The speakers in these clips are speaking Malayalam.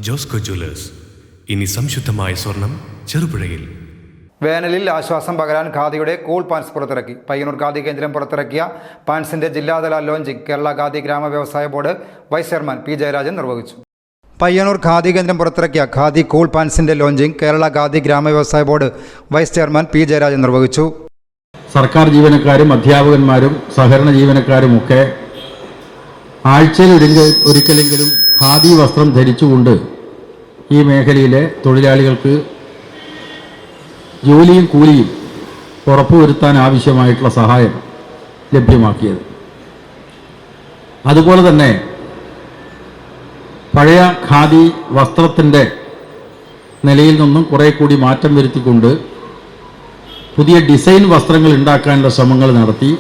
ജോസ്കോ ജ്വല്ലേഴ്സ്. ഇനി സംശുദ്ധമായ സ്വർണം ചെറുപുഴയിൽ. വേനലിൽ ആശ്വാസം പകരാൻ ഖാദിയുടെ കൂൾ പാൻസ് പുറത്തിറക്കി. പയ്യന്നൂർ ഖാദി കേന്ദ്രം പുറത്തിറക്കിയ പാൻസിന്റെ ജില്ലാതല ലോഞ്ചിങ് കേരള ഖാദി ഗ്രാമ വ്യവസായ board vice chairman P Jayarajan നിർവഹിച്ചു. പയ്യന്നൂർ ഖാദി കേന്ദ്രം പുറത്തിറക്കിയ ഖാദി കൂൾ പാൻസിന്റെ ലോഞ്ചിങ് കേരള ഖാദി ഗ്രാമ വ്യവസായ board vice chairman P Jayarajan നിർവഹിച്ചു. സർക്കാർ ജീവനക്കാരും അധ്യാപകന്മാരും സഹകരണ ജീവനക്കാരുമൊക്കെ ആഴ്ചയിൽ ഒരിക്കലെങ്കിലും ഖാദി വസ്ത്രം ധരിച്ചുകൊണ്ട് ഈ മേഖലയിലെ തൊഴിലാളികൾക്ക് ജോലിയും കൂലിയും ഉറപ്പുവരുത്താൻ ആവശ്യമായിട്ടുള്ള സഹായം ലഭ്യമാക്കിയത്. അതുപോലെ തന്നെ പഴയ ഖാദി വസ്ത്രത്തിൻ്റെ നിലയിൽ നിന്നും കുറേ കൂടി മാറ്റം വരുത്തിക്കൊണ്ട് പുതിയ ഡിസൈൻ വസ്ത്രങ്ങൾ ഉണ്ടാക്കാനുള്ള ശ്രമങ്ങൾ നടത്തി.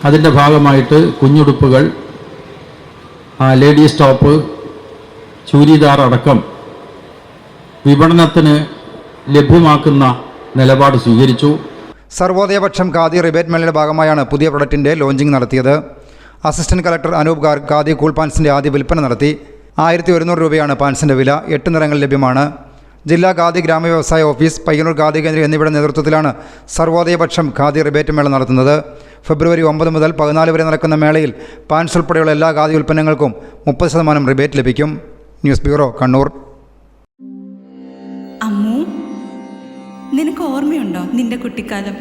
അതിൻ്റെ ഭാഗമായിട്ട് കുഞ്ഞുടുപ്പുകൾ, ലേഡീസ് ടോപ്പ്, ചൂരിദാർ അടക്കം വിപണനത്തിന് ലഭ്യമാക്കുന്ന നിലപാട് സ്വീകരിച്ചു. സർവോദയപക്ഷം ഖാദി റിബേറ്റ് മേളയുടെ ഭാഗമായാണ് പുതിയ പ്രൊഡക്റ്റിൻ്റെ ലോഞ്ചിങ് നടത്തിയത്. Assistant collector Anoop Garg khadi cool പാൻസിൻ്റെ ആദ്യ വിൽപ്പന നടത്തി. 1100 രൂപയാണ് പാൻസിൻ്റെ വില. 8 നിറങ്ങൾ ലഭ്യമാണ്. ജില്ലാ ഖാദി ഗ്രാമ വ്യവസായ ഓഫീസ്, പയ്യന്നൂർ ഖാദി കേന്ദ്രം എന്നിവയുടെ നേതൃത്വത്തിലാണ് സർവോദയപക്ഷം ഖാദി റിബേറ്റ് മേള നടത്തുന്നത്. ഫെബ്രുവരി 9 മുതൽ 14 വരെ നടക്കുന്ന മേളയിൽ പാൻസ് ഉൾപ്പെടെയുള്ള എല്ലാ ഖാദി ഉൽപ്പന്നങ്ങൾക്കും 30% റിബേറ്റ് ലഭിക്കും. News bureau, Kannur. അമ്മു, നിനക്ക് ഓർമ്മയുണ്ടോ നിന്റെ കുട്ടിക്കാലം?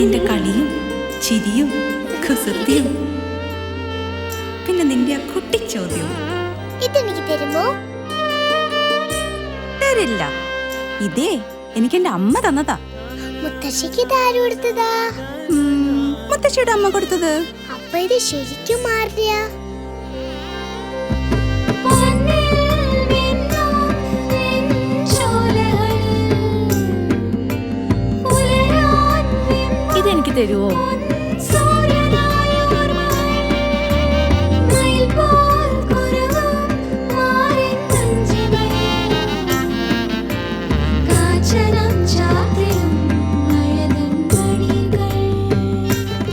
നിന്റെ കളിയും ചിരിയും കുസൃതിയും, പിന്നെ നിന്റെ ആ കുട്ടിച്ചോദ്യവും. ഇതെനിക്ക് തരുമോ? തരില്ല. ഇതേ എനിക്ക് എന്റെ അമ്മ തന്നതാ. മുത്തശ്ശിക്ക് ഇതാര് കൊടുത്തതാ? മുത്തശ്ശിയുടെ അമ്മ കൊടുത്തത്. അപ്പൊ ഇത് ശരിക്കും മാറിയ ഇതെനിക്ക് തരുവോ?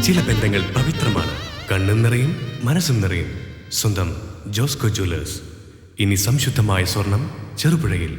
ചില ബന്ധങ്ങൾ പവിത്രമാണ്. കണ്ണും നിറയും മനസ്സും നിറയും. സ്വന്തം ജോസ്കോ ജ്വല്ലേഴ്സ്. ഇനി സംശുദ്ധമായ സ്വർണം ചെറുപുഴയിൽ.